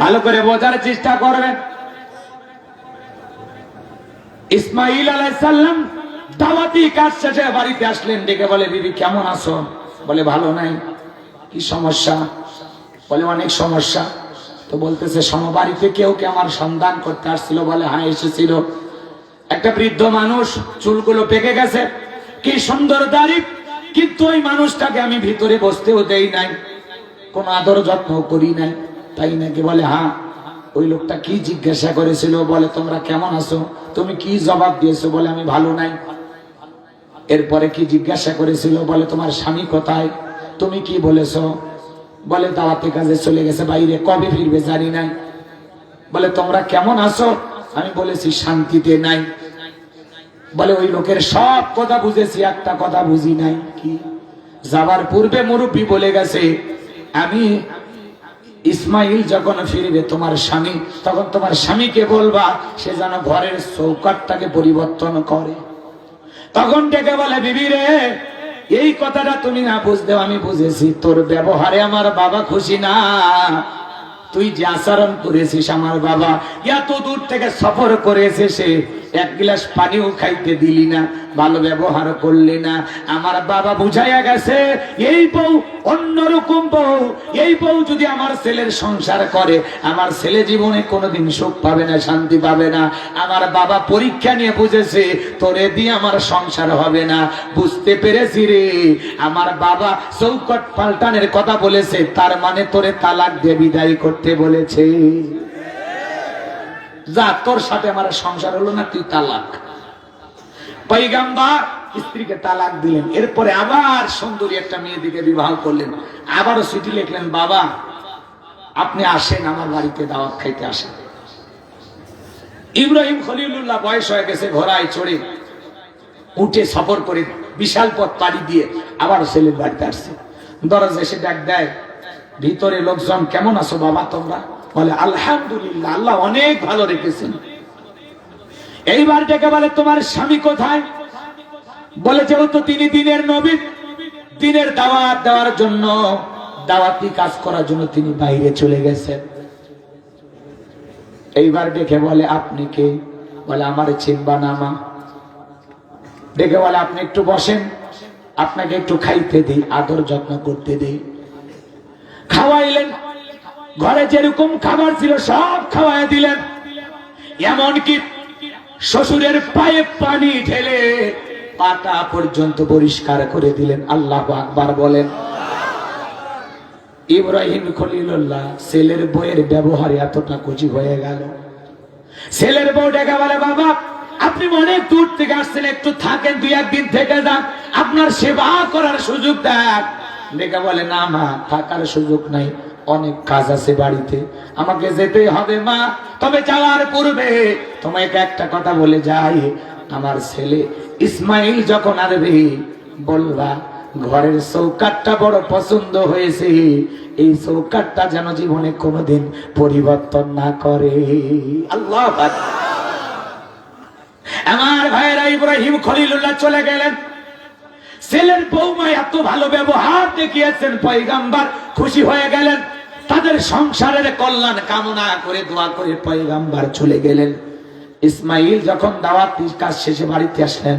ভালো করে বোঝার চেষ্টা করবেন। ইসমাইল আলাইহিস সালাম দাওয়াতি কাজ শেষে বাড়িতে আসলেন, ডেকে বলে বিবি কেমন আছো? বলে ভালো নাই। কি সমস্যা? বলে অনেক সমস্যা। তো বলতেছে সমবাড়িতে কেউ কি আমার সন্ধান করতে আসছিল? বলে হ্যাঁ এসেছিল। একটা বৃদ্ধ মানুষ, চুলগুলো পেকে গেছে, কি সুন্দর দাড়ি, কিন্তু ওই মানুষটাকে আমি ভিতরে বসতেও দেই নাই, কোন আদর যত্ন করি নাই। তাই নাকি? বলে হ্যাঁ। ওই লোকটা কি জিজ্ঞাসা করেছিল? বলে তোমরা কেমন আছো? তুমি কি জবাব দিয়েছো? বলে আমি ভালো নাই। এরপরে কি জিজ্ঞাসা করেছিল? বলে তোমার স্বামী কোথায়? তুমি কি বলেছো? বলে দাওয়াতে কাজে চলে গেছে বাইরে, কবে ফিরবে জানি নাই। বলে তোমরা কেমন আছো? আমি বলেছি শান্তিতে নাই। বলে ওই লোকের সব কথা বুঝেছি, একটা কথা বুঝি নাই। কি? যাবার পূর্বে মুরব্বী বলে গেছে আমি ইসমাইল যখন ফিরবে তোমার স্বামী, তখন তোমার স্বামীকে বলবা সে যেন ঘরের চৌকাটটাকে পরিবর্তন করে। তখন ডেকে বলে বিবি রে, এই কথাটা তুমি না বুঝতেও আমি বুঝেছি, তোর ব্যবহারে আমার বাবা খুশি না। তুই যে আচরণ করেছিস, আমার বাবা এত দূর থেকে সফর করে এসে এক গ্লাস পানিও খাইতে দিলি না, ভালো ব্যবহার করলি না। আমার বাবা বুঝাইয়া গেছে এই বউ অন্যরকম বউ, এই বউ যদি আমার ছেলের সংসার করে, আমার ছেলে জীবনে কোনোদিন সুখ পাবে না, শান্তি পাবে না। আমার বাবা পরীক্ষা নিয়ে বুঝেছে তোরে দিয়ে আমার সংসার হবে না। বুঝতে পেরেছি রে, আমার বাবা চৌকট পাল্টানের কথা বলেছে, তার মানে তোরে তালাক দিয়ে বিদায় করতে বলেছে। যা, তোর সাথে আমার সংসার হলো না, তুই তালাক। পয়গম্বর স্ত্রীকে তালাক দিলেন। এরপরে আবার সুন্দরী একটা মেয়েদিকে বিবাহ করলেন। আবারও চিঠি লিখলেন, বাবা আপনি আসেন আমার বাড়িতে, দাওয়াত খাইতে আসেন। ইব্রাহিম খলিলুল্লাহ বয়স হয়ে গেছে, ঘোড়ায় চড়ে উঠে সফর করে বিশাল পথ পাড়ি দিয়ে আবার ছেলের বাড়িতে আসছে। দরজা এসে ডাক দেয়, ভিতরে লোকজন কেমন আছো বাবা তোমরা? বলে আলহামদুলিল্লাহ, আল্লাহ অনেক ভালো রেখেছেন। এইবার ডেকে বলে তোমার স্বামী কোথায়? বলে যেহেতু তিনি দিনের নবী, দিনের দাওয়াত দেওয়ার জন্য, দাওয়াতি কাজ করার জন্য তিনি বাইরে চলে গেছেন। এইবার ডেকে বলে আপনি কে? বলে আমার চিনবা না মা। ডেকে বলে আপনি একটু বসেন, আপনাকে একটু খাইতে দিই, আদর যত্ন করতে দিই। খাওয়াইলেন, ঘরে যেরকম খাবার ছিল সব খাওয়াই দিলেন। এমনকি শ্বশুরের পায়ে পানি ঢেলে পাটা পর্যন্ত পরিষ্কার করে দিলেন। আল্লাহু আকবার বলেন। ইব্রাহিম খলিলুল্লাহ ছেলের বউয়ের ব্যবহারে এতটা খুশি হয়ে গেল। ছেলের বউ ডেকে বলে বাবা আপনি অনেক দূর থেকে আসছেন, একটু থাকেন, দুই একদিন থেকে যান, আপনার সেবা করার সুযোগ দেন। ডেকে বলে না মা, থাকার সুযোগ নাই, অনেক কাজ আছে বাড়িতে, আমাকে যেতে হবে মা। তবে যাওয়ার পূর্বে তোমাকে একটা কথা বলে যাই, আমার ছেলে ইসমাইল যখন আসবে বলবা ঘরের চৌকাটটা বড় পছন্দ হয়েছে, এই চৌকাটটা যেন জীবনে কোনোদিন পরিবর্তন না করে। আল্লাহ আকবার। আমার ভাইয়েরা ইব্রাহিম খলিলুল্লাহ চলে গেলেন। ছেলের বৌমা এত ভালো ব্যবহার দেখিয়েছেন, পয়গম্বর খুশি হয়ে গেলেন। তাদের সংসারের কল্যাণ কামনা করে দোয়া করে পয়গম্বর চলে গেলেন। ইসমাইল যখন দাওয়াত কাজ শেষে বাড়িতে আসলেন,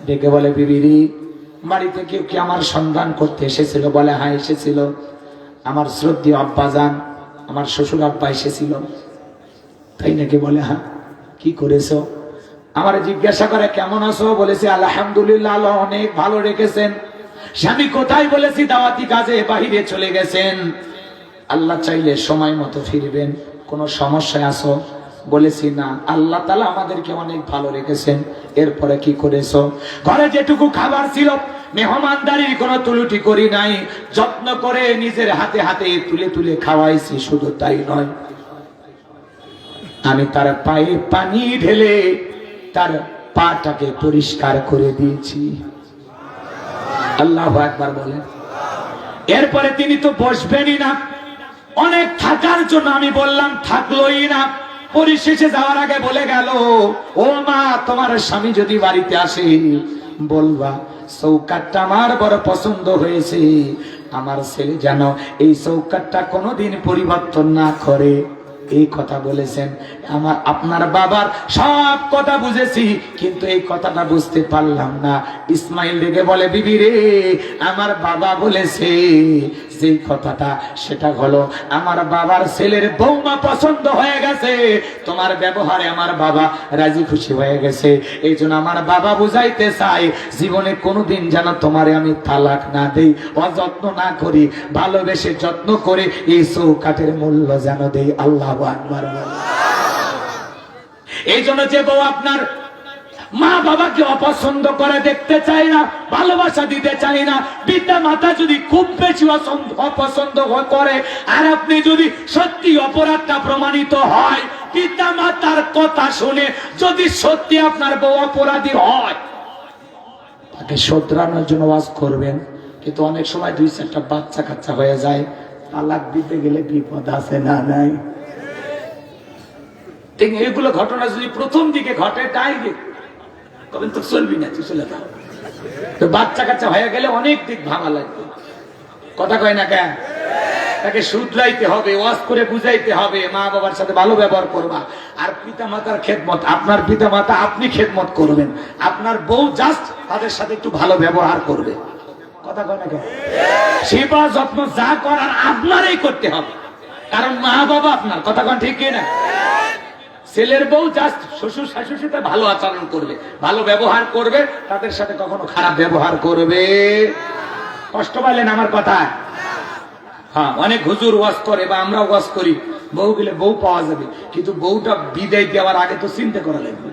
ডেকে বলে বিবিরি বাড়িতে কেউ কি আমার সন্ধান করতে এসেছিল? বলে হ্যাঁ এসেছিল, আমার শ্রদ্ধেয় আব্বাজান, আমার শ্বশুর আব্বা এসেছিল। তাই নাকি? বলে হ্যাঁ। কি করেছো? আমার জিজ্ঞাসা করে কেমন আছো? বলেছি আলহামদুলিল্লাহ, আল্লাহ অনেক ভালো রেখেছেন। স্বামী কোথায়? বলেছি দাওয়াতি কাজে বাইরে চলে গেছেন, আল্লাহ চাইলে সময় মতো ফিরবেন। কোন সমস্যায় আছো? বলেছি না, আল্লাহ তাআলা আমাদেরকে অনেক ভালো রেখেছেন। এরপরে কি করেছো? ঘরে যেটুকু খাবার ছিল মেহমানদারির কোনো তুলুটি করি নাই, যত্ন করে নিজের হাতে হাতে তুলে তুলে খাওয়াইছি। শুধু তাই নয়, আমি তার পায়ে পানি ঢেলে তার পাটাকে পরিষ্কার করে দিয়েছি। আল্লাহু আকবার বলেন। এরপরে তিনি তো বসবেনই না, অনেক থাকার জন্য আমি বললাম, থাকলোই না। পরিশেষে যাওয়ার আগে বলে গেল, ও মা তোমার স্বামী যদি বাড়িতে আসে বলবা চৌকাটটা আমার বড় পছন্দ হয়েছে, আমার ছেলে যেন এই চৌকাটটা কোনোদিন পরিবর্তন না করে। এই কথা বলেছেন। আপনার বাবার সব কথা বুঝেছি, কিন্তু এই কথাটা বুঝতে পারলাম না। ইসমাইল ডেকে বলে, বিবি রে, আমার বাবা বলেছে যে কথাটা, সেটা হলো আমার বাবার ছেলের বৌমা পছন্দ হয়ে গেছে, তোমার ব্যবহারে আমার বাবা রাজি খুশি হয়ে গেছে। এই জন্য আমার বাবা বুঝাইতে চাই, জীবনে কোনোদিন যেন তোমারে আমি তালাক না দেই, অযত্ন না করি, ভালোবেসে যত্ন করে এই চৌকাঠের মূল্য যেন দেই। আল্লাহু আকবার। এই জন্য যে বউ আপনার মা বাবাকে অপছন্দ করে, দেখতে চাই না, ভালোবাসা দিতে চাই না, পিতা মাতা যদি খুব বেশি অপছন্দ করে, আর আপনি যদি সত্যি অপরাধটা প্রমাণিত হয়, পিতা মাতার কথা শুনে যদি সত্যি আপনার বউ অপরাধী হয়, তাকে শোধরানোর জন্য ওয়াজ করবেন। কিন্তু অনেক সময় 2-4টা বাচ্চা কাচ্চা হয়ে যায়, তালাক দিতে গেলে বিপদ আছে না নাই? ঠিক এগুলো ঘটনা যদি প্রথম দিকে ঘটে, ডাইরেক্ট কবেন তো চলবি না, তুই চলে যাও। তো বাচ্চা কাচ্চা হয়ে গেলে অনেক দিক ভাবা লাগবে। কথা কয় না কেন? তাকে শুধরাইতে হবে, ওয়াজ করে বুঝাইতে হবে, মা বাবার সাথে ভালো ব্যবহার করবা। আর পিতা মাতার খেদমত, আপনার পিতা মাতা আপনি খেদমত করবেন, আপনার বউ জাস্ট তাদের সাথে একটু ভালো ব্যবহার করবে। কথা কয় না কেন? সেবা যত্ন যা করার আপনারই করতে হবে, কারণ মা বাবা আপনার। কথা কন ঠিক কিনা? ছেলের বউ জাস্ট শ্বশুর শাশুড়ির সাথে ভালো আচরণ করবে, ভালো ব্যবহার করবে, তাদের সাথে কখনো খারাপ ব্যবহার করবে। কষ্ট পাইলেন আমার কথা? হ্যাঁ, অনেক হুজুর ওয়াজ করে বা আমরা ওয়াজ করি, বউ গেলে বউ পাওয়া যাবে, কিন্তু বউটা বিদায় দেওয়ার আগে তো চিন্তা করা লাগবে।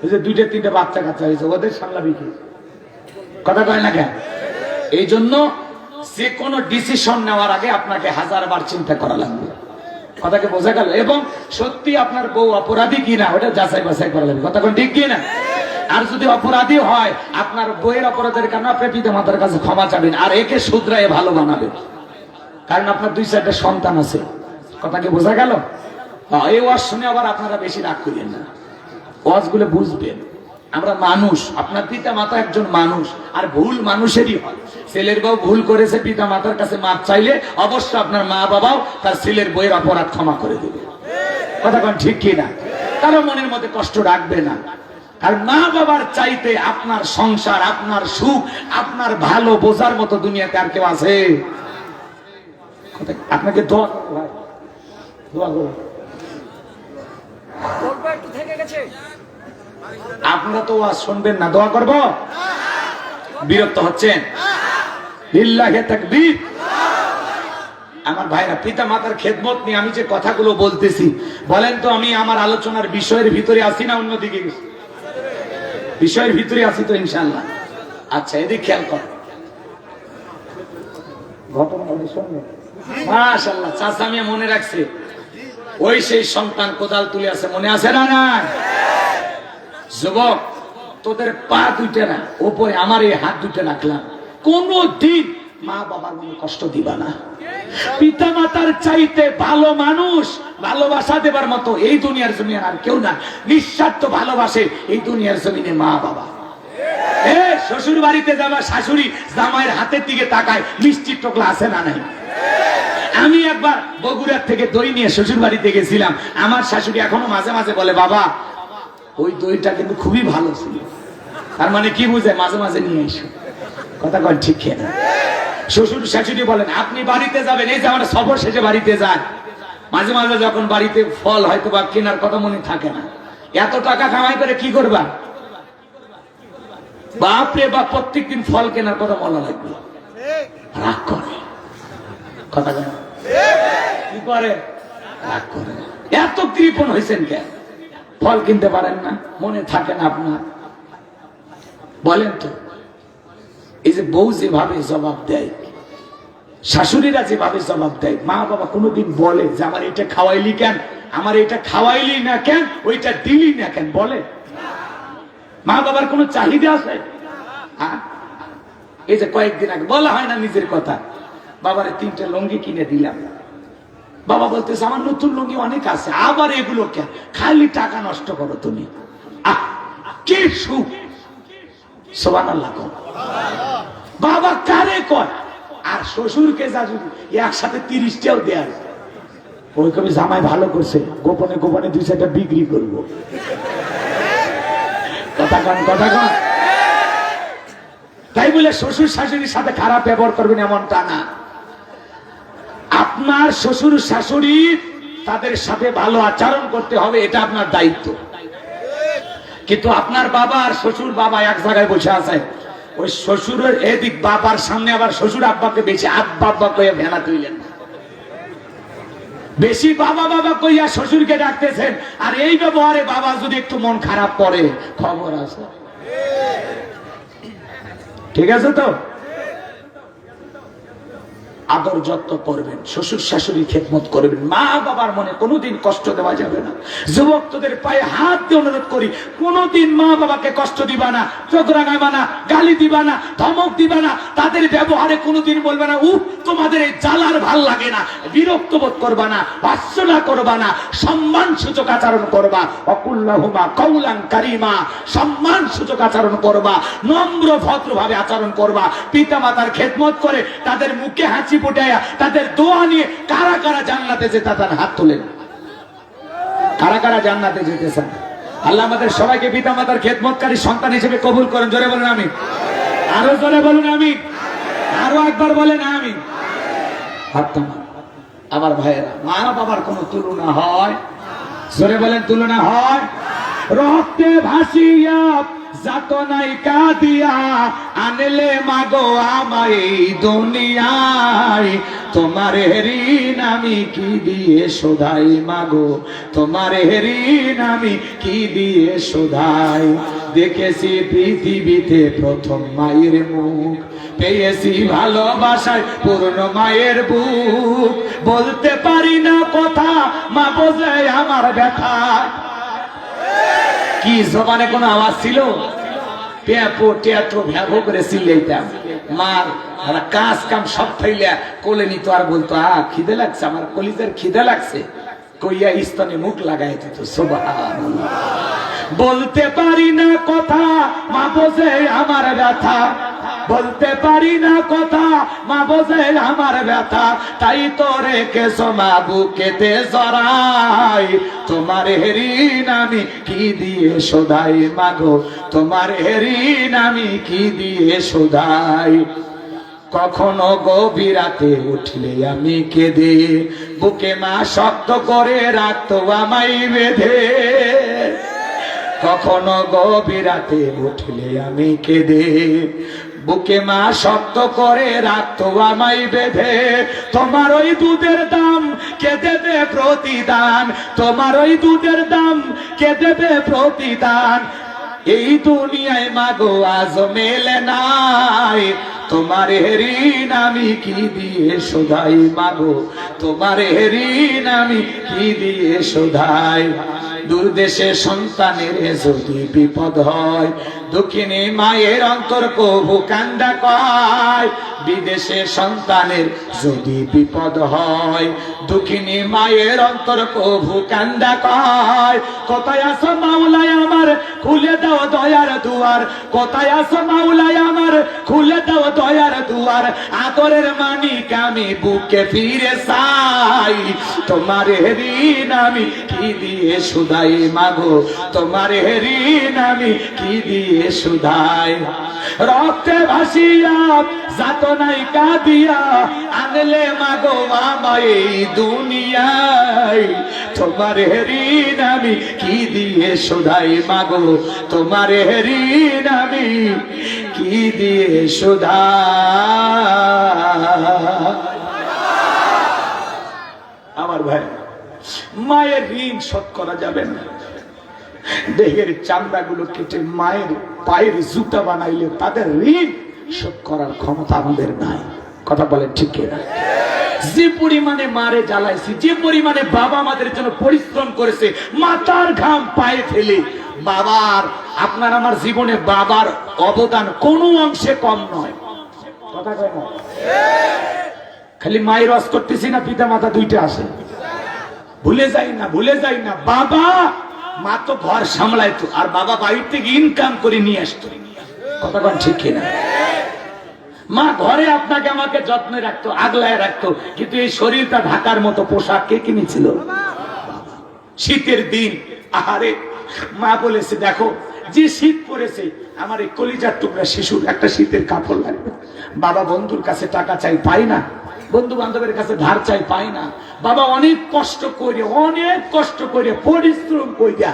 ওই যে 2-3টা বাচ্চা কাচ্চা হয়েছে, ওদের সামলাবি কি? কথা কয় না কেন? এই জন্য যে কোনো ডিসিশন নেওয়ার আগে আপনাকে 1000 বার চিন্তা করা লাগবে। কথাকে বোঝা গেল? এবং সত্যি আপনার বউ অপরাধী কিনা ওটা যাচাই বাছাই করা লাগবে। কথা কোন ঠিক কিনা? আর যদি অপরাধী হয়, আপনার বইয়ের অপরাধের কারণে আপনি পিতা মাতার কাছে ক্ষমা চাবেন, আর একে শুধরায় ভালো বানাবেন, কারণ আপনার 2-4টা সন্তান আছে। কথাকে বোঝা গেল? এই ওয়াজ শুনে আবার আপনারা বেশি রাগ করেন না, ওয়াজ গুলো বুঝবেন। আমরা মানুষ, আপনার পিতা মাতা একজন মানুষ, আর ভুল মানুষেরই হয়। ছেলের বউ ভুল করেছে, পিতা মাতার কাছে মাপ চাইলে অবশ্য আপনার মা বাবাও তার ছেলের বউয়ের অপরাধ ক্ষমা করে দেবে। কথা কোন ঠিক কিনা? কারো মনের মধ্যে কষ্ট রাখবে না। আর মা বাবার চাইতে আপনার সংসার, আপনার সুখ, আপনার ভালো বোঝার মতো দুনিয়াতে আর কেউ আছে? আপনাকে দোয়া করবো ভাই, দোয়া করবো। আপনারা তো ওয়াজ শুনবেন না, দোয়া করবো? বিরক্ত হচ্ছেন? লিল্লাহি তাকবীর। আমার ভাইরা, পিতা মাতার খেদমত নিয়ে আমি যে কথাগুলো বলতেছি, বলেন তো আমি আমার আলোচনার বিষয়ের ভিতরে আছি না অন্যদিকে গেছি? বিষয়ের ভিতরে আছি তো ইনশাআল্লাহ। আচ্ছা, এদিকে খেয়াল কর, ঘটনা শুনবে। মাশাআল্লাহ, চাচা মিয়া মনে রাখছে। ওই সেই সন্তান কোদাল তুলে আছে, মনে আছে না? না যুবক, তোদের পা 2টা না, ওপরে আমার এই হাত 2টা রাখলাম, কোনো দিন মা বাবার মনে কষ্ট দিবা না। পিতা মাতার চাইতে ভালো মানুষ, ভালোবাসা দেবার মতো এই দুনিয়ার জমিনে আর কেউ না। নিঃস্বার্থ ভালোবাসে এই দুনিয়ার জমিনে মা বাবা। শ্বশুর বাড়িতে যাবা, শাশুড়ি জামাইয়ের হাতের দিকে তাকায়, মিষ্টির টোকলা আছে না নাই? আমি একবার বগুড়ার থেকে দই নিয়ে শ্বশুর বাড়িতে গেছিলাম, আমার শাশুড়ি এখনো মাঝে মাঝে বলে, বাবা ওই দইটা কিন্তু খুবই ভালো ছিল। তার মানে কি বুঝে? মাঝে মাঝে নিয়ে এসো। কথা কন ঠিক কিনা? শ্বশুর শাশুড়ি বলেন, আপনি বাড়িতে যাবেন, এই যে আমরা সফর শেষে বাড়িতে যান, মাঝে মাঝে যখন বাড়িতে ফল হয়তো বা কেনার কথা মনে থাকে না, এত টাকা কামাই করে কি করবা? বাপরে বাপ, প্রত্যেকদিন ফল কেনার কথা বলা লাগবে, রাগ করে। কথা কেন? কি করে? রাগ করে। এত কৃপণ হয়েছেন কেন? ফল কিনতে পারেন না, মনে থাকে না আপনার? বলেন তো, এই যে বউ যেভাবে জবাব দেয়, শাশুড়িরা যেভাবে জবাব দেয়, মা বাবা কোনোদিন বলে যে আমার এটা খাওয়াইলি কেন, আমার এটা খাওয়াইলি না কেন, ওইটা দিলি না কেন? বলে? মা বাবার কোনো চাহিদা আছে? এই যে কয়েকদিন আগে বলা হয় না নিজের কথা, বাবারে 3টা লুঙ্গি কিনে দিলাম, বাবা বলতেছে আমার নতুন লুঙ্গি অনেক আছে, আবার এগুলো কেন, খালি টাকা নষ্ট করো তুমি। কি সুখ! সুবহানাল্লাহ। বাবা কারে কয়, আর শ্বশুরকে যা যদি একসাথে 30টাও দেয়, ওই কবি জামাই ভালো করছে, গোপনে গোপনে 2-4টা বিক্রি করবো। কথা কন, কথা কন। তাই বলে শ্বশুর শাশুড়ির সাথে খারাপ ব্যবহার করবেন এমনটা না। আপনার শ্বশুর শাশুড়ি তাদের সাথে ভালো আচরণ করতে হবে, এটা আপনার দায়িত্ব। কিন্তু আপনার বাবা আর শ্বশুর বাবা এক জায়গায় বসে আছে, ওই শ্বশুরের এদিক বাবার সামনে আবার শ্বশুর আব্বাকে বেশি আব্বা আব্বা কইয়া ভেনা তুইলেন, বেশি বাবা বাবা কইয়া শ্বশুরকে ডাকতেছেন। আর এই ব্যবহারে বাবা যদি একটু মন খারাপ করে, খবর আছে। ঠিক আছে তো? আদর যত্ন করবেন, শ্বশুর শাশুড়ি খেদমত করবেন, মা বাবার মনে কোনোদিন কষ্ট দেওয়া যাবে না। যুবকদের পায়ে হাত দিয়ে অনুরোধ করি, কোনোদিন মা বাবাকে কষ্ট দিবা না, চোখ রাঙাবা না, গালি দিবা না, ধমক দিবা না, তাদের ব্যবহারে কোনোদিন বলবে না উফ তোমাদের এই জ্বালার ভাল লাগে না, বিরক্ত বোধ করবা না, ভর্ৎসনা করবা না, সম্মান সূচক আচরণ করবা। অকুল্লাহুমা কওলান কারীমা, সম্মান সূচক আচরণ করবা, নম্র ভদ্রভাবে আচরণ করবা। পিতা মাতার খেদমত করে তাদের মুখে হাসি ফুটাইয়া তাদের দোয়া নিয়ে কারা কারা জান্নাতে যেতে তার হাত তোলেন। কারা কারা জান্নাতে যেতে চান? আল্লাহ আমাদের সবাইকে পিতা মাতার খেদমতকারী সন্তান হিসেবে কবুল করেন। জোরে বলেন আমিন। আরো জোরে বলুন আমিন। আরো একবার বলেন আমিন। আমার ভাইয়েরা, মা বাবার কোন তুলনা হয়? জোরে বলেন তুলনা হয়? রক্তে ভাসিয়া যাতনাই কাঁদিয়া আনলে মাগো আমায় এই দুনিয়ায়, তোমার ঋণ আমি কি দিয়ে শোধাই মাগো, তোমার ঋণ আমি কি দিয়ে শোধাই। দেখেছি পৃথিবীতে প্রথম মায়ের মুখ, পেয়েছি ভালোবাসায় পূর্ণ মায়ের বুক, বলতে পারি না কথা মা বোঝে আমার ব্যথা। কি জবানে কোনো আওয়াজ ছিল? পেপো টেটো ভ্যাবো করে চিল্লাইতাম। মার কাজ কাম সব ফাইলা কোলে নিত আর বলতো খিদে লাগছে, আমার কলিজার খিদে লাগছে, কইয়া স্তনে মুখ লাগাই দিত। সুবহানাল্লাহ। বলতে পারি না কথা মা বোঝে আমার ব্যথা, বলতে পারি না কথা মা বোঝে আমার ব্যথা, তাই তো রেখেছো মা বুকেতে জড়াই, তোমার ঋণ আমি কি দিয়ে শোধাই মাগো, তোমার ঋণ আমি কি দিয়ে শোধাই। কখনো গভীর রাতে উঠলে আমি কেঁদে, বুকে মা শক্ত করে রাখতো আমায় বেঁধে, কখনো গভীর রাতে উঠলে আমি কেঁদে, বুকে মা শক্ত করে রাখতো আমায় বেঁধে। তোমার ওই দুধের দাম কে দেবে প্রতিদান, তোমার ওই দুধের দাম কে দেবে প্রতিদান, এই দুনিয়ায় মাগো আজ মেলে নাই, তোমার ঋণ আমি কি দিয়ে শোধাই মাগো, তোমার ঋণ আমি কি দিয়ে শোধাই। দূর দেশে সন্তানের যদি বিপদ হয়, দক্ষিণী মায়ের অন্তর কবু কান্দা কয়, বিদেশে সন্তানের যদি বিপদ হয়, দক্ষিণী মায়ের অন্তর কবু কান্দা কয়। কোথায় আছো মাওলাই আমার খুলে দাও দয়ার দুয়ার, কোথায় আছো মাওলাই আমার খুলে দাও দয়ার দুয়ার, আদরের মানিক আমি বুকে ফিরে চাই, তোমার ঋণ আমি কি দিয়ে শোধাই মাগো, তোমার ঋণ আমি কি দিয়ে শোধাই। রক্তে ভাসিয়া যাতনাই কাঁদিয়া আনলে মাগো আমায় এই দুনিয়ায়, তোমার ঋণ আমি কি দিয়ে শোধাই মাগো, তোমার ঋণ আমি কি দিয়ে শোধাই। আমার ভাই, মায়ের ঋণ শোধ করা যাবে না। দেহের চামড়া গুলো কেটে মায়ের পায়ের জুতা বানাইলে তাদের ঋণ শোধ করার ক্ষমতা আমাদের নাই। কথা বলেন ঠিক কিনা? যে পরিমাণে মারে জ্বালাইছি, যে পরিমাণে বাবা আমাদের জন্য পরিশ্রম করেছে, মাথার ঘাম পায়ে ফেলে, বাবার আপনার আমার জীবনে বাবার অবদান কোনো অংশে কম নয়। কথা কয় না? খালি মায়ের রস করতেছি না, পিতা মাতা দুইটা আসে, ভুলে যাই না, ভুলে যাই না। বাবা মা তো ঘর সামলাইতো, আর বাবা বাড়ির থেকে ইনকাম করে নিয়ে আসতো। কথা কন ঠিক কিনা? মা ঘরে আপনাকে আমাকে যত্নে রাখতো, আগলায় রাখতো, কিন্তু এই শরীরটা ঢাকার মতো পোশাক কে কিনেছিল? শীতের দিন আহারে মা বলেছে, দেখো যে শীত পড়েছে, আমার এই কলিজার টুকরা শিশুর একটা শীতের কাপড় লাগবে। বাবা বন্ধুর কাছে টাকা চাই, পাই না। বন্ধু বান্ধবের কাছে ধার চাই, পাই না। বাবা অনেক কষ্ট করে পরিশ্রম কইরা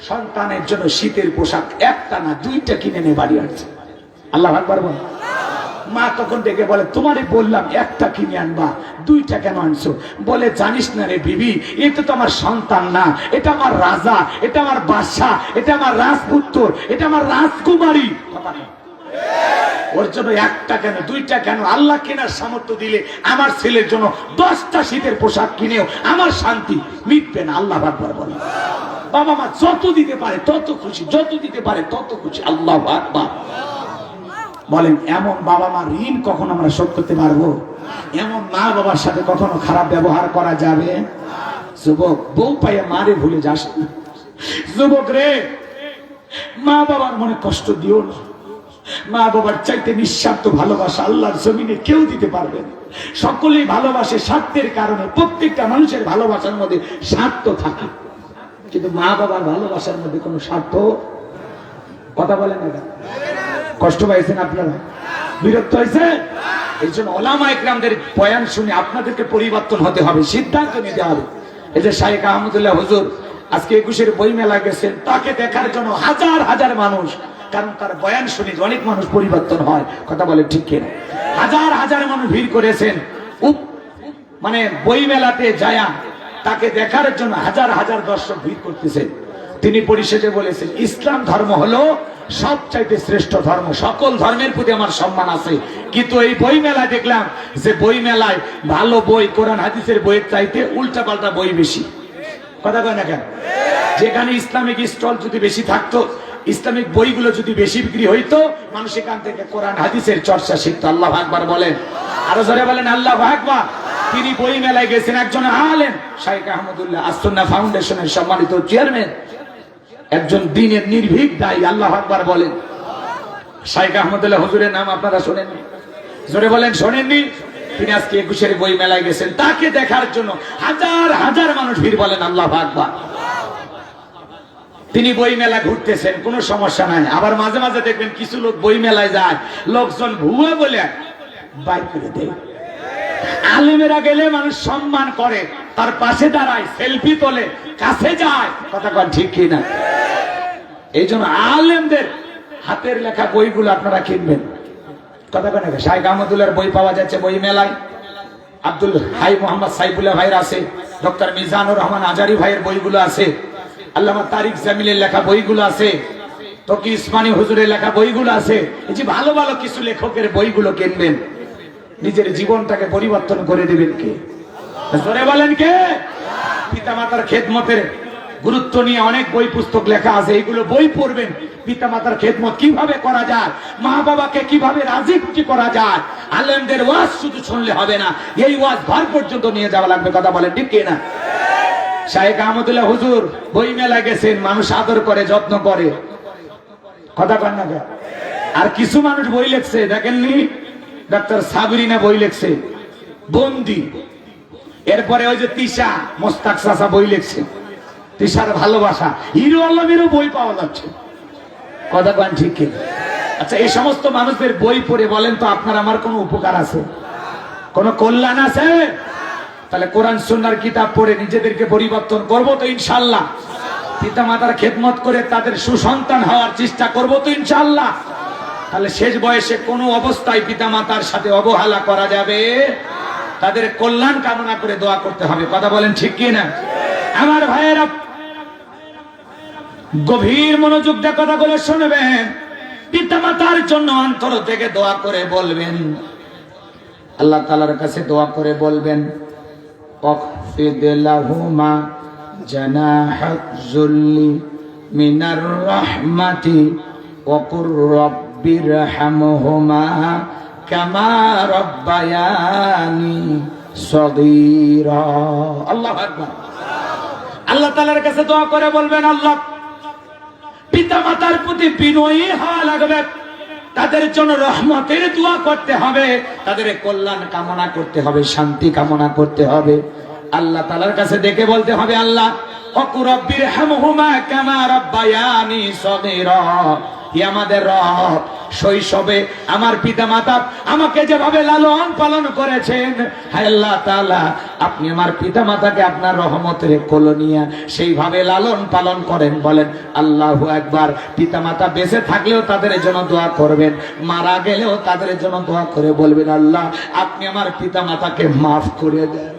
সন্তানের জন্য শীতের পোশাক একটা না দুইটা কিনে নিয়ে বাড়ি আসছে। আল্লাহু আকবার বল। মা তখন ডেকে বলে, তোমারে বললাম একটা কিনে আনবা, দুইটা কেন আনছো? বলে, জানিস না রে বিবি, এটা তো আমার সন্তান না, এটা আমার রাজা, এটা আমার বাদশা, এটা আমার রাজপুত্র, এটা আমার রাজকুমারী। ওর জন্য একটা কেন দুইটা কেন? আল্লাহ কেনার সামর্থ্য দিলে আমার ছেলের জন্য 10টা শীতের পোশাক কিনেও আমার শান্তি মিটবে না। আল্লাহু আকবার বলে। বাবা মা যত দিতে পারে তত খুশি, যত দিতে পারে তত খুশি। আল্লাহু আকবার বলেন। এমন বাবা মা ঋণ কখনো আমরা শোধ করতে পারবো? এমন মা বাবার সাথে কখনো খারাপ ব্যবহার করা যাবে? যুবক, বউ পাইয়া মারে ভুলে যাস না। যুবক রে, মা বাবার মনে কষ্ট দিও না। মা বাবার চাইতে নিঃস্বার্থ ভালোবাসা আল্লাহর জমিনে কেউ দিতে পারবে না। সকলেই ভালোবাসে স্বার্থের কারণে। প্রত্যেকটা মানুষের ভালোবাসার মধ্যে স্বার্থ থাকে, কিন্তু মা বাবার ভালোবাসার মধ্যে কোনো স্বার্থ। কথা বলেন না? কষ্ট পাইছেন আপনারা? বিরক্ত হয়েছে? এই জন্য ওলামা ইকরামদের বয়ান শুনে আপনাদেরকে পরিবর্তন হতে হবে, সিদ্ধান্ত নিতে হবে। এই যে শাইখ আহমদুল্লাহ হুজুর আজকে 21-এর বই মেলা গেছেন, তাকে দেখার জন্য হাজার হাজার মানুষ, কারণ তার বয়ান শুনে অনেক মানুষ পরিবর্তন হয়। কথা বলে ঠিক কিনা? হাজার হাজার মানুষ ভিড় করেছেন, মানে বই মেলাতে যায়া তাকে দেখার জন্য হাজার হাজার দর্শক ভিড় করতেছেন। তিনি পরিশেষে বলেছেন, ইসলাম ধর্ম হলো সবচাইতে শ্রেষ্ঠ ধর্ম, সকল ধর্মের প্রতি আমার সম্মান আছে, কিন্তু এই বই মেলায় দেখলাম যে বই মেলায় ভালো বই, কোরআন হাদিসের বইয়ের চাইতে উল্টা পাল্টা বই বেশি। কথা কয় না কেন? যেখানে ইসলামিক স্টল যদি বেশি থাকতো, ইসলামিক বইগুলো যদি বেশি বিক্রি হইতো, মানুষ এখান থেকে কোরআন হাদিসের চর্চা শিখতো। আল্লাহু আকবার বলেন। আরো জোরে বলেন আল্লাহু আকবার। তিনি বই মেলায় গেছেন, একজন আলেম শাইখ আহমদুল্লাহ আস-সুন্নাহ ফাউন্ডেশনের সম্মানিত চেয়ারম্যান, একজন দ্বীনের নির্ভীক দায়ী। আল্লাহু আকবার বলেন। শাইখ আহমদুল্লাহ হুজুরের নাম আপনারা শোনেননি? জোরে বলেন, শোনেননি? তিনি আজকে 21-এর বই মেলায় গেছেন, তাকে দেখার জন্য হাজার হাজার মানুষ ভিড়। বলেন আল্লাহু আকবার। তিনি বই মেলা ঘুরতেছেন, কোনো সমস্যা নাই। আবার মাঝে মাঝে দেখবেন কিছু লোক বই মেলায় যায়, লোকজন ভুয়া বলে বাইর করে দেয়। আলেমেরা গেলে মানুষ সম্মান করে, তার পাশে দাঁড়ায়, সেলফি তোলে, কাছে যায়। কথা কন ঠিক কিনা? এই জন্য আলেমদের হাতের লেখা বইগুলো আপনারা কিনবেন। কথা কন। শাইখ আহমদুল্লাহর বই পাওয়া যাচ্ছে বই মেলায়। আব্দুল হাই মোহাম্মদ সাইফুল্লাহ ভাইয়ের আছে, ডক্টর মিজানুর রহমান আজারি ভাইয়ের বইগুলো আছে, আল্লামা তারিক জামিলের লেখা বইগুলো আছে, তকি ইসমানী হুজুরের লেখা বইগুলো আছে। এই যে ভালো ভালো কিছু লেখকের বইগুলো কিনবেন, নিজের জীবনটাকে পরিবর্তন করে দিবেন কে? জোরে বলেন কে? পিতামাতার খেদমতের গুরুত্ব নিয়ে অনেক বই পুস্তক লেখা আছে, এইগুলো বই পড়বেন। পিতামাতার খেদমত কিভাবে করা যায়, মা বাবাকে কিভাবে রাজি খুশি করা যায়। আলেমদের ওয়াজ শুধু শুনলে হবে না, এই ওয়াজ ঘর পর্যন্ত নিয়ে যাওয়া লাগবে। কথা বলেন ঠিক কিনা? শাইখ আহমদুল্লাহ হুজুর বই মেলা গেছেন, মানুষ আদর করে, যত্ন করে। কথা কন না? আর কিছু মানুষ বই লেখছে, দেখেননি? ডক্টর সাবরিনা বই লেখছে, বন্দি। এরপরে ওই যে তিশা মোস্তাক চাচা বই লেখছে, তিশার ভালোবাসা। হিরো আলমেরও বই পাওয়া যাচ্ছে। কথা কন ঠিক কিনা? আচ্ছা, এই সমস্ত মানুষদের বই পড়ে বলেন তো আপনার আমার কোনো উপকার আছে? কোনো কল্যাণ আছে? তাহলে কোরআন সুন্নাহর কিতাব পড়ে নিজেদেরকে পরিবর্তন করবো তো ইনশাআল্লাহ। পিতা মাতার খেদমত করে তাদের সুসন্তান হওয়ার চেষ্টা করবো তো ইনশাআল্লাহ। তাহলে শেষ বয়সে কোনো অবস্থায় পিতা মাতার সাথে অবহেলা করা যাবে? তাদের কল্যাণ কামনা করে দোয়া করতে হবে। কথা বলেন ঠিক কি না? আমার ভাইয়েরা গভীর মনোযোগ দিয়ে কথাগুলো শুনবেন। পিতা মাতার জন্য অন্তর থেকে দোয়া করে বলবেন, আল্লাহ তাআলার কাছে দোয়া করে বলবেন, اخفض لهما جناح الذل من الرحمة وقل رب ارحمهما كما ربياني صغيرا। আল্লাহু আকবার। আল্লাহ তাআলার কাছে দোয়া করে বলবেন, আল্লাহ পিতা মাতার প্রতি বিনয়ী হওয়া লাগবে। তাদের জন্য রহমতের দোয়া করতে হবে, তাদের কল্যাণ কামনা করতে হবে, শান্তি কামনা করতে হবে। আল্লাহ তাআলার কাছে ডেকে বলতে হবে, আল্লাহ ওয়াকুর রাব্বিরহামহুমা কামা রাব্বায়ানি সগীরা, হে আমাদের রব, শৈশবে আমার পিতামাতা আমাকে যেভাবে লালন পালন করেছেন, হে আল্লাহ তাআলা আপনি আমার পিতামাতাকে আপনার রহমতের কোলনিয়া সেইভাবে লালন পালন করেন। বলেন আল্লাহু আকবার। পিতামাতা বেঁচে থাকলেও তাদের জন্য দোয়া করবেন, মারা গেলেও তাদের জন্য দোয়া করে বলবেন, আল্লাহ আপনি আমার পিতামাতাকে মাফ করে দেন।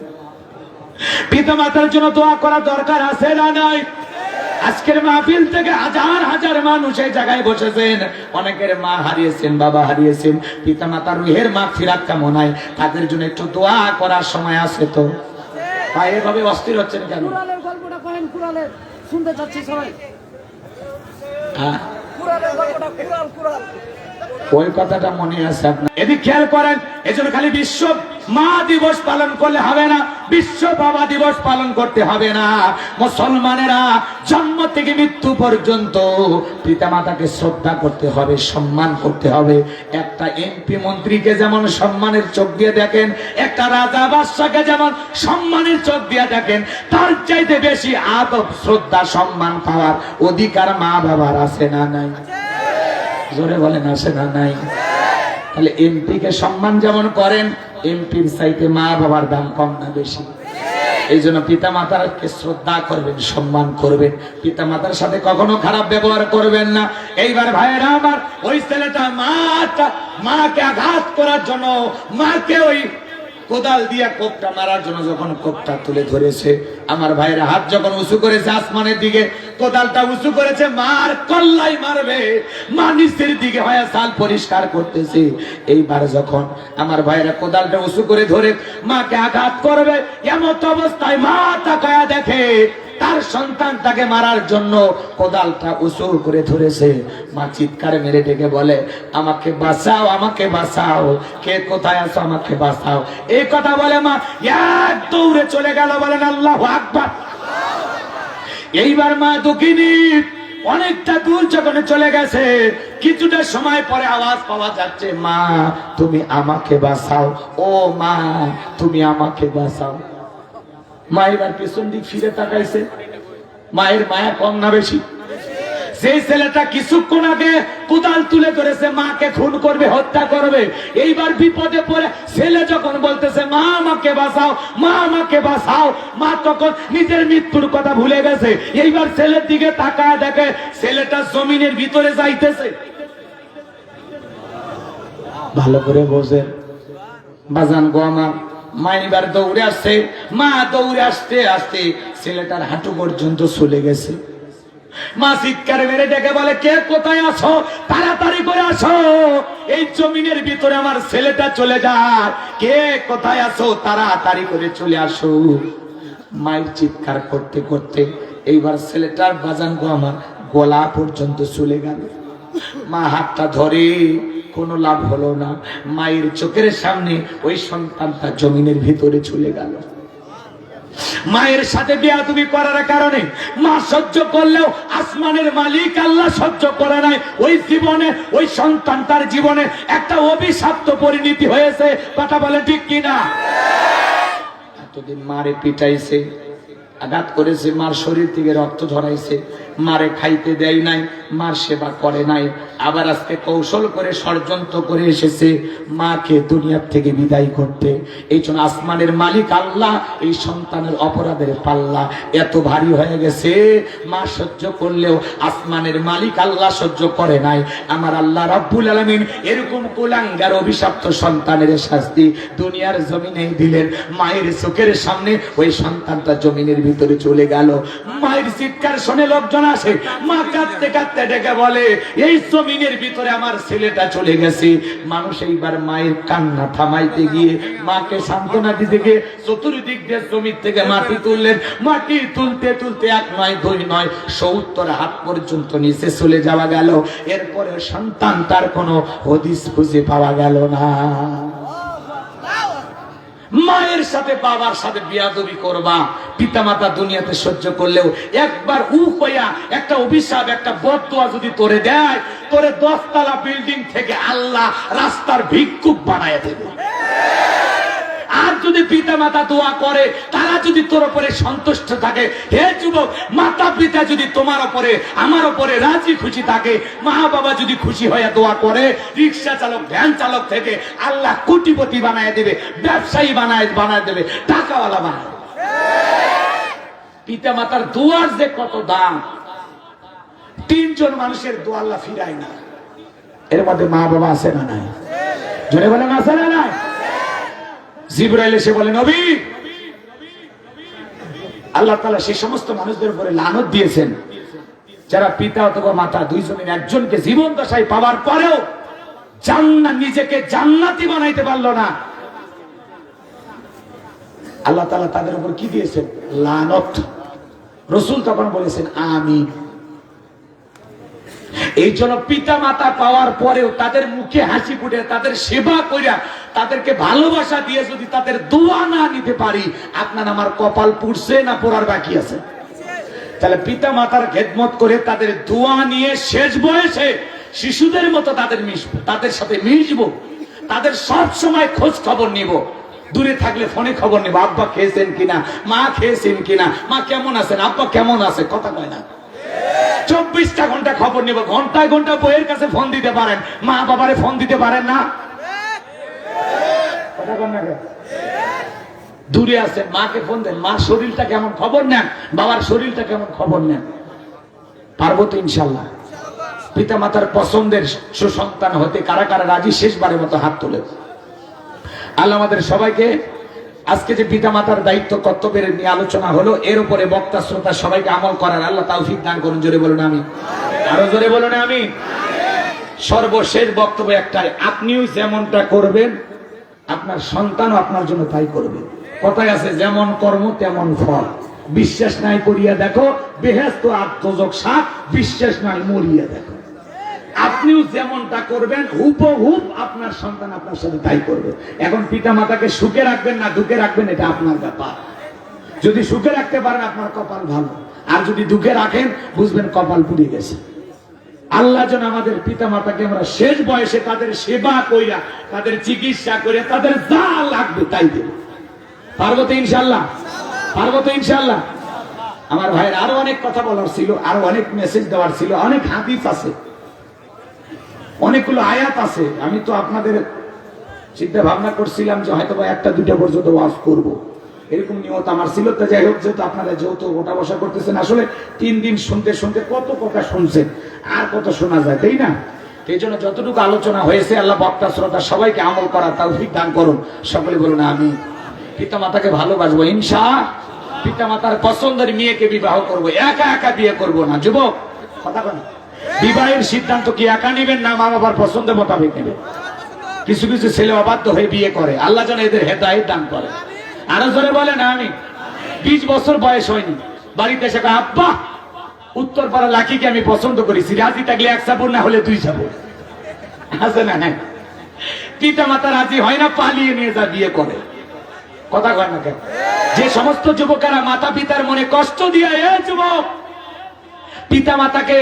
পিতামাতার জন্য দোয়া করা দরকার আছে না নাই? আজকের মাহফিল থেকে হাজার হাজার মানুষ এই জায়গায় বসেছেন, অনেকের মা হারিয়েছেন, বাবা হারিয়েছেন, পিতামাতার রুহের মাগফিরাত কামনায় তাদের জন্য একটু দোয়া করার সময় আছে তো? ভাই এভাবে অস্থির হচ্ছেন কেন? কুরআনের গল্পটা করেন, কুরআনের শুনতে চাচ্ছি সবাই। হ্যাঁ, কুরআনের গল্পটা, কুরআন ওই কথাটা মনে আছে আপনার? এদিকে খেয়াল করেন। এজন্য খালি বিশ্ব মা দিবস পালন করলে হবে না, বিশ্ব বাবা দিবস পালন করতে হবে না। মুসলমানেরা জন্ম থেকে মৃত্যু পর্যন্ত পিতামাতাকে শ্রদ্ধা করতে হবে, সম্মান করতে হবে। একটা এমপি মন্ত্রীকে যেমন সম্মানের চোখ দিয়ে দেখেন, একটা রাজা বাদশাকে যেমন সম্মানের চোখ দিয়ে দেখেন, তার চাইতে বেশি আদব শ্রদ্ধা সম্মান পাওয়ার অধিকার মা বাবার আছে না নাই? জোরে বলেন আছে না নাই? তাহলে এমপি কে সম্মান যেমন করেন, এমপির চাইতে মা বাবার দাম কম না বেশি? এই জন্য পিতা মাতারকে শ্রদ্ধা করবেন, সম্মান করবেন, পিতা মাতার সাথে কখনো খারাপ ব্যবহার করবেন না। এইবার ভাইয়েরা আমার, ওই ছেলেটা মাকে আঘাত করার জন্য, মাকে ওই কোদাল দিয়া কোপটা মারার জন্য যখন কোপটা তুলে ধরেছে, আমার ভাইয়েরা হাত যখন উঁচু করেছে আসমানের দিকে, কোদালটা উঁচু করেছে, মার কল্লাই মারবে, মা নিচের দিকে হয়ে সাল পরিষ্কার করতেছে। এইবার যখন আমার ভাইয়েরা কোদালটা উঁচু করে ধরে মাকে আঘাত করবে, এমন অবস্থায় মা তাকায়া দেখে তার সন্তান তাকে মারার জন্য কোদালটা উঁচু করে ধরেছে। মা চিৎকার মেরে ডেকে বলে, আমাকে বাঁচাও, আমাকে বাঁচাও, কে কোথায় আছো, আমাকে বাঁচাও। এই কথা বলে মা এক দৌড়ে চলে গেল। বলেন আল্লাহু আকবার। এইবার মা দুঃখিনী অনেকটা দূর যখন চলে গেছে, কিছুটা সময় পরে আওয়াজ পাওয়া যাচ্ছে, মা তুমি আমাকে বাঁচাও, ও মা তুমি আমাকে বাঁচাও। মা এবার পেছন দিক ফিরে তাকাইছে। মায়ের মায়া কম না বেশি? সেই ছেলেটা কিছুক্ষণ আগে কোদাল তুলে ধরেছে, মাকে খুন করবে, হত্যা করবে। এইবার বিপদে পড়ে ছেলে যখন বলতেছে, মা আমাকে বাঁচাও, মা আমাকে বাঁচাও, মা তখন নিজের মৃত্যুর কথা ভুলে গেছে। এইবার ছেলের দিকে তাকায় দেখে ছেলেটা জমিনের ভিতরে যাইতেছে। ভালো করে বোঝেন বাজান গো আমার। মা এবার দৌড়ে আসছে, মা দৌড়ে আসতে আসতে ছেলেটার হাঁটু পর্যন্ত চলে গেছে। মা চিৎকার মেরে ডেকে বলে, কে কোথায় আছো, তাড়াতাড়ি করে আসো, এই জমিনের ভিতরে আমার ছেলেটা চলে যায়, কে কোথায় আছো, তাড়াতাড়ি করে চলে আসো। মায়ের চিৎকার করতে করতে এইবার ছেলেটার বাজান গো আমার গলা পর্যন্ত চলে গেল। মা হাতটা ধরে, কোনো লাভ হলো না। মায়ের চোখের সামনে ওই সন্তানটা জমিনের ভিতরে চলে গেল। মায়ের সাথে বেয়াদবি করার কারণে মা সহ্য করলেও আসমানের মালিক আল্লাহ সহ্য করে নাই। ওই জীবনে ওই সন্তানটার জীবনে একটা অভিশপ্ত পরিণতি হয়েছে। কথা বলে ঠিক কিনা? এতদিন মারে পিটাইছে, আঘাত করেছে, মার শরীর থেকে রক্ত ঝরাইছে, মারে খাইতে দেয় নাই, মার সেবা করে নাই, আবার আজকে কৌশল করে ষড়যন্ত্র করে এসেছে মাকে দুনিয়ার থেকে বিদায় করতে। এই জন্য আসমানের মালিক আল্লাহ এই সন্তানের অপরাধের পাল্লা এত ভারী হয়ে গেছে, মা সহ্য করলেও আসমানের মালিক আল্লাহ সহ্য করে নাই। আমার আল্লাহ রাব্বুল আলামিন এরকম কুলাঙ্গার অভিশপ্ত সন্তানের শাস্তি দুনিয়ার জমিনে দিলেন। মায়ের চোখের সামনে ওই সন্তানটা জমিনের ভিতরে চলে গেল। মায়ের চিৎকার শুনে লোকজন আসে, মা কাঁদতে কাঁদতে ডেকে বলে, এই জমিনের ভিতরে আমার ছেলেটা চলে গেছে। মানুষ এইবার মায়ের কান্না থামাইতে গিয়ে, মাকে সান্ত্বনা দিতে গিয়ে চতুর্দিক দিয়ে জমির থেকে মাটি তুললেন। মাটি তুলতে তুলতে 1 নয় 2 নয় 70 হাত পর্যন্ত নিচে চলে যাওয়া গেল। এরপরে সন্তান তার কোনো হদিস খুঁজে পাওয়া গেল না। মায়ের সাথে বাবার সাথে বিয়াদবি করবা, পিতামাতা দুনিয়াতে সহ্য করলেও একবার উফ হইয়া একটা অভিশাপ, একটা বদদুয়া যদি তোরে দেয়, তোরে 10 তলা বিল্ডিং থেকে আল্লাহ রাস্তার ভিক্ষুক বানায় দেবে। আর যদি পিতামাতা দোয়া করে, তারা যদি তোর উপরে সন্তুষ্ট থাকে, হে যুবক, মাতা পিতা যদি তোমার উপরে আমার উপরে রাজি খুশি থাকে, মা বাবা যদি খুশি হয়ে দোয়া করে, রিক্সা চালক ভ্যান চালক থেকে আল্লাহ কোটিপতি বানায় দেবে, ব্যবসায়ী বানায় দেবে, টাকাওয়ালা বানায় দেবে। পিতা মাতার দোয়ার যে কত দাম, 3 জন মানুষের দোয়া আল্লাহ ফিরায় না। এর মধ্যে মা বাবা আছে না নাই? জোরে বলেন আছে না নাই? জিবরাইল এসে বলে, নবী, আল্লাহ তাআলা সেই সমস্ত মানুষদের উপরে লানত দিয়েছেন যারা পিতা অথবা মাতা দুইজনের একজনকে জীবন দশায় পাওয়ার পরেও নিজেকে জান্নাতি বানাইতে পারলো না। আল্লাহ তাআলা তাদের উপর কি দিয়েছেন? লানত। রাসূল তখন বলেছেন আমিন। এই জন্য পিতা মাতা পাওয়ার পরেও তাদের মুখে হাসি ফুটে, তাদের সেবা কইরা, তাদেরকে ভালোবাসা দিয়ে যদি তাদের দোয়া না নিতে পারি, আপনার আমার কপাল পুড়ছে না পোড়ার বাকি আছে? তাহলে পিতা মাতার খেদমত করে তাদের দোয়া নিয়ে শেষ বয়সে শিশুদের মতো তাদের সাথে মিশবো, তাদের সব সময় খোঁজ খবর নিব। দূরে থাকলে ফোনে খবর নিব, আব্বা খেয়েছেন কিনা, মা খেয়েছেন কিনা, মা কেমন আছেন, আব্বা কেমন আছে, কথা কয় না। 24টা ঘন্টা খবর নিব, ঘন্টায় ঘন্টা বইয়ের কাছে ফোন দিতে পারেন, মা বাবারে ফোন দিতে পারেন না? দূরে আছেন, মাকে ফোন দেন, মার শরীরটা কেমন খবর নেন, বাবার শরীরটা কেমন খবর নেন। পারবো তো ইনশাল্লাহ? পিতা মাতার পছন্দের সুসন্তান হতে কারা কারা রাজি? শেষবারের মতো হাত তোলে। আল্লাহ আমাদের সবাইকে, আজকে যে পিতা মাতার দায়িত্ব কর্তব্যের নিয়ে আলোচনা হলো, এর উপরে বক্তা শ্রোতা সবাইকে আমল করার আল্লাহ তৌফিক দান করুন। জোরে বলুন আমিন। আরো জোরে বলুন আমিন। সর্বশেষ বক্তব্য একটাই, আপনিও যেমনটা করবেন আপনার সন্তানও আপনার জন্য তাই করবে। কথায় আছে, যেমন কর্ম তেমন ফল। বিশ্বাস নাই করিয়া দেখো, বেহেশত আর দোজখ সাত, বিশ্বাস নাই মরিয়া দেখো। আপনিও যেমনটা করবেন হুবহুব আপনার সন্তান আপনার সাথে তাই করবে। এখন পিতা মাতাকে সুখে রাখবেন না দুঃখে রাখবেন, এটা আপনার ব্যাপার। যদি সুখে রাখতে পারেন আপনার কপাল ভালো, আর যদি দুঃখে রাখেন বুঝবেন কপাল পুড়ে গেছে। আল্লাহ যেন আমাদের পিতা মাতাকে আমরা শেষ বয়সে তাদের সেবা কইরা, তাদের চিকিৎসা করে, তাদের যা লাগবে তাই দেব। পারবো তো ইনশাল্লাহ? পারবো তো ইনশাল্লাহ? আমার ভাইয়ের আরো অনেক কথা বলার ছিল, আরো অনেক মেসেজ দেওয়ার ছিল, অনেক হাদিস আছে, অনেকগুলো আয়াত আছে। আমি তো আপনাদের চিন্তা ভাবনা করছিলাম যে হয়তো বা 1টা 2টা পর্যন্ত ওয়াজ করব, এরকম নিয়ত আমার ছিল। তো যাই হোক, যেহেতু আপনারা যেহেতু ওটা বসা করতেছেন, আসলে 3 দিন শুনতে শুনতে কত কথা শুনছেন, আর কত শোনা যায়, তাই না? এই জন্য যতটুকু আলোচনা হয়েছে, আল্লাহ বক্তা শ্রোতা সবাইকে আমল করার তৌফিক দান করুন। সকলে বলুন আমি। পিতা মাতাকে ভালোবাসবো ইনশাআল্লাহ। পিতা মাতার পছন্দের মেয়েকে বিবাহ করব, একা একা বিয়ে করব না। যুবক, কথা বলেন, বিবাহের সিদ্ধান্ত কি একা নেবেন না মা বাবার পছন্দের মোতাবেক নেবেন? কিছু কিছু ছেলে অবাধ্য হয়ে বিয়ে করে, আল্লাহ যেন এদের হেদায়েত দান করে। আরো জোরে বলেন আমি। 20 বছর বয়স হয়নি, বাড়িতে এসে কয়, আব্বা, উত্তরপাড়া লাকিকে আমি পছন্দ করেছি, রাজি থাকলে 1 চাপুর, না হলে 2 চাপুর। আছে না? হ্যাঁ। পিতা মাতা রাজি হয় না, পালিয়ে নিয়ে যা বিয়ে করে। কথা কয় না কেন? যে সমস্ত যুবকেরা মাতা পিতার মনে কষ্ট দিয়ে, এ যুবক, পিতা মাতাকে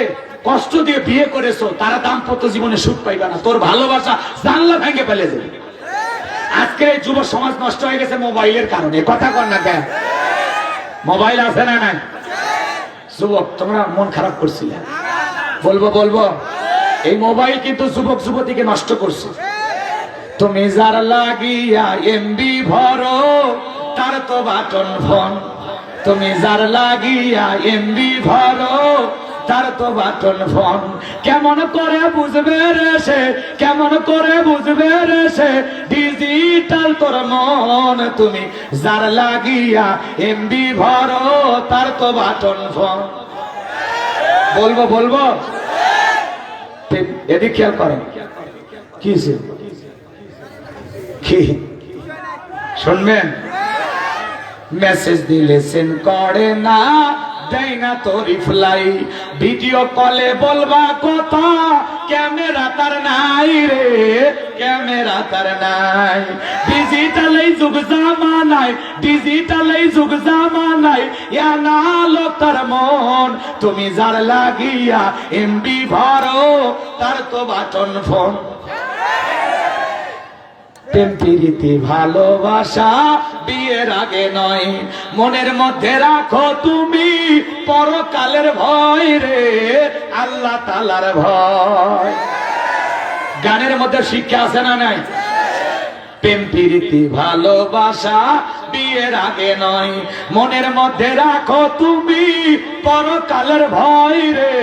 কষ্ট দিয়ে বিয়ে করেছো, তারা দাম্পত্য জীবনে সুখ পাইবে না। তোর ভালোবাসা জানলা ভেঙে ফেলে দেবে। আজকে যুব সমাজ নষ্ট হয়ে গেছে মোবাইলের কারণে। কথা কর না কেন? মোবাইল আছে না নাই? যুবক, তোমরা মন খারাপ করছিলে, বলবো এই মোবাইল কিন্তু যুবক যুবতীকে নষ্ট করছে। তুমি যার লাগিয়া এমবি ভরো, তার তো বাটন ফোন। তুমি যার লাগিয়া এমবি ভরো, তার তো বাটন ফোন। কেমন করে বুঝবে রে সে, কেমন করে বুঝবে রে সে, ডিজিটাল তোর মন। তুমি যার লাগিয়া এমবি ভরো, তার তো বাটন ফোন। বলবো এদিকে খেয়াল করেন, কি কি শুনবেন? মেসেজ দিলে সেন্ড করে না, দেয় না তো রিপ্লাই। ভিডিও কলে বলবা কথা, ক্যামেরা তার নাই রে, ক্যামেরা তার নাই। ডিজিটাল এই যুগ জামানায়, ডিজিটাল এই যুগ জামানায় ইয়ানালো তার মন। তুমি যার লাগিয়া এমবি ভরো তার তো বাটন ফোন। প্রেম প্রীতি ভালোবাসা বিয়ের আগে নয়, মনের মধ্যে রাখো তুমি পরকালের ভয় রে, আল্লাহ তাআলার ভয়। গানের মধ্যে শিক্ষা আছে না নাই? প্রেম প্রীতি ভালোবাসা বিয়ের আগে নয়, মনের মধ্যে রাখো তুমি পরকালের ভয় রে,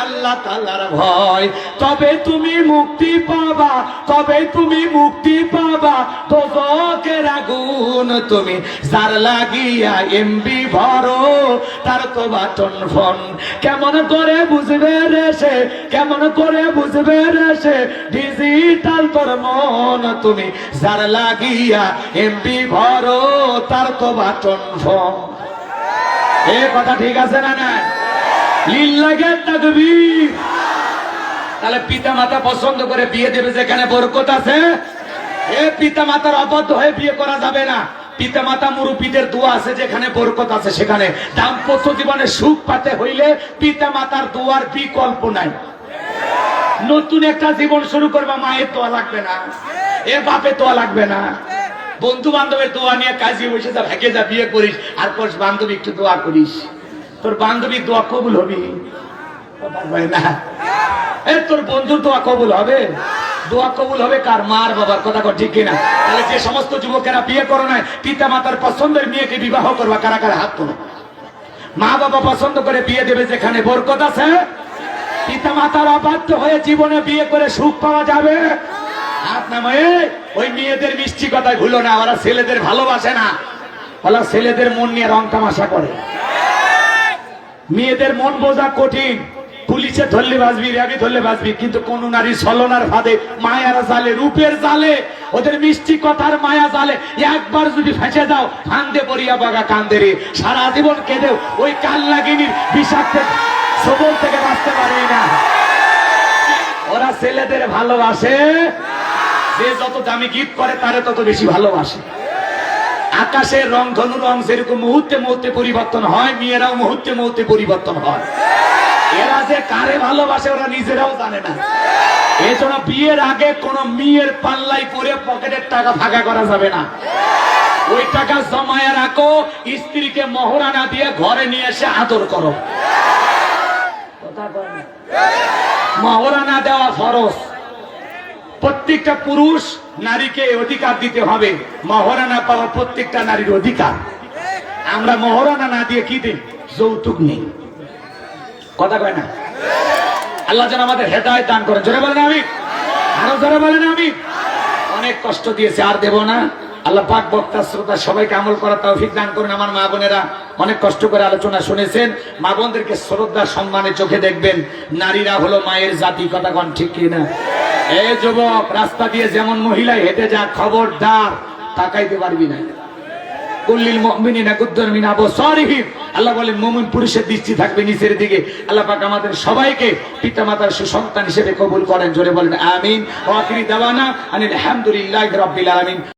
আল্লাহ তাআলার ভয়। তবে তুমি মুক্তি পাবা, তবে তুমি মুক্তি পাবা দোজখের আগুন। তুমি যার লাগিয়া এমবি ভরো তার তো বাটন ফোন। কেমন করে বুঝবে রে সে, কেমন করে বুঝবে রে সে ডিজিটাল তোর মন। তুমি যার লাগিয়া এমবি ভরো তার তো বাটন ফোন। এ কথা ঠিক আছে না না? লিল্লাহে তাকবীর। তাহলে পিতা মাতা পছন্দ করে বিয়ে দেবে যেখানে বরকত আছে। এ পিতা মাতার অবাধ্য হয়ে বিয়ে করা যাবে না। পিতা মাতা মুরব্বীদের দোয়া আছে, যেখানে বরকত আছে সেখানে। দাম্পত্য জীবনে সুখ পেতে হইলে পিতা মাতার দোয়ার বিকল্প নাই। নতুন একটা জীবন শুরু করবা, মায়ের দোয়া লাগবে না, এ বাপের দোয়া লাগবে না। বন্ধু বান্ধবের দোয়া নিয়ে কাজে বসে যা, ভেগে যা, বিয়ে করিস আর পর বান্ধবী একটু দোয়া করিস, তোর বান্ধবীর দোয়া কবুল হবে না? তোর বন্ধুর দোয়া কবুল হবে? দোয়া কবুল হবে কার? মার বাবার। কথা কর ঠিক কিনা? তাহলে যে সমস্ত যুবকেরা বিয়ে করো না, পিতা মাতার পছন্দের মেয়েকে বিবাহ করবা, কারা কারা হাত তোলো। মা বাবা পছন্দ করে বিয়ে দেবে যেখানে বরকত আছে। পিতা মাতার অবাধ্য হয়ে জীবনে বিয়ে করে সুখ পাওয়া যাবে? হাত নামায়। ওই মেয়েদের মিষ্টি কথায় ভুলো না, ওরা ছেলেদের ভালোবাসে না, ওরা ছেলেদের মন নিয়ে রং তামাশা করে। মেয়েদের মন বোঝা কঠিন। পুলিশে ধরলে বাঁচবি, র্যাবে ধরলে বাঁচবি, কিন্তু কোন নারী ছলনার ফাঁদে, মায়ার জালে, রূপের জালে, ওদের মিষ্টি কথার মায়া জালে একবার যদি ফেঁসে দাও, ফান্দে পড়িয়া বাগা কান্দে রে, সারা জীবন কেঁদেও ওই কালনাগিনীর বিষাক্ত সবল থেকে বাঁচতে পারে না। ওরা ছেলেদের ভালোবাসে, যে যত দামি গিফট করে তারে তত বেশি ভালোবাসে। আকাশের রং, ধনু রং যেরকম মুহূর্তে মুহূর্তে পরিবর্তন হয়, মেয়েরাও মুহূর্তে মুহূর্তে পরিবর্তন হয়। এরা যে কারে ভালোবাসে ওরা নিজেরাও জানে না। এই জন্য বিয়ের আগে কোন মেয়ের পাল্লাই পরে পকেটের টাকা ভাগা করা যাবে না। ওই টাকা জমায়ে রাখো, স্ত্রীকে মহরানা দিয়ে ঘরে নিয়ে এসে আদর করো। মহরানা দেওয়া ফরজ। প্রত্যেকটা পুরুষ নারীকে অধিকার দিতে হবে, মহরানা পাওয়া প্রত্যেকটা নারীর অধিকার। আমরা মহরানা না দিয়ে কি দিই? যৌতুক নেই। কথা কয় না? আল্লাহ যেন আমাদের হেদায়েত দান করেন। জোরে বলেন আমিন। আরো জোরে বলেন আমিন। অনেক কষ্ট দিয়েছে, আর দেব না। আল্লাহ পাক বক্তা শ্রোতা সবাইকে আমল করার তৌফিক দান করেন। আমার মা বোনেরা অনেক কষ্ট করে আলোচনা শুনেছেন। মা বোনদেরকে শ্রদ্ধা সম্মানের চোখে দেখবেন। নারীরা হলো মায়ের জাতি। কথা কন ঠিক কিনা? এই যুবক, রাস্তা দিয়ে যেমন মহিলা হেঁটে যা, খবরদার তাকাইতে পারবি না। কুল্লিল মুমিনিনা গুদ্দুন মিন আবসারিহিম। আল্লাহ বলেন মুমিন পুরুষের দৃষ্টি থাকবে নিচের দিকে। আল্লাহ পাক আমাদের সবাইকে পিতামাতার সুসন্তান হিসেবে কবুল করেন। জোরে বলেন আমিন। ওয়া আখিরি দাওয়ানা আনিল হামদুলিল্লাহি রাব্বিল আলামিন।